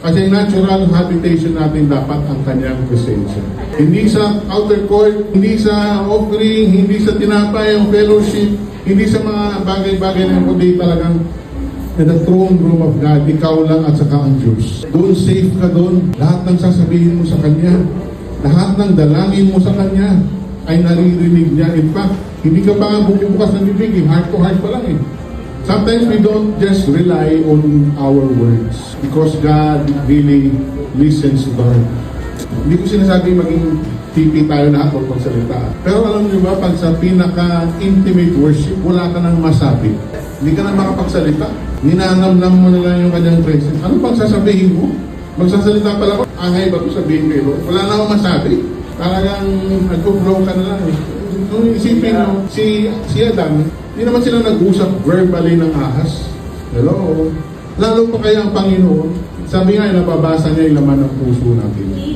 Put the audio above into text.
Kasi natural habitation natin dapat ang kanyang presensya. Hindi sa outer court, hindi sa offering, hindi sa tinapay o fellowship, hindi sa mga bagay-bagay na kundi talagang in the throne room of God, ikaw lang at saka ang Diyos. Doon safe ka doon. Lahat ng sasabihin mo sa Kanya, lahat ng dalangin mo sa Kanya ay naririnig niya. In fact, hindi ka pa nga bumubukas ng bibig, heart to heart pa lang eh. Sometimes we don't just rely on our words because God really listens to God. Hindi ko sinasabi maging tipi tayo lahat o pagsalita. Pero alam niyo ba, pag sa pinaka-intimate worship, wala ka nang masabi. Hindi ka na makapagsalita. Ninanamnam mo na lang yung kanyang presence. Ano pang sasabihin mo? Magsasalita pala ako, angay ba ito sabihin kayo? Wala na akong masabi. Talagang nag-flow ka na lang. So, isipin mo, si Adam, hindi naman sila nag-usap verbally ng ahas. Hello? Lalo pa kaya ang Panginoon, sabi nga, nababasa niya yung laman ng puso natin.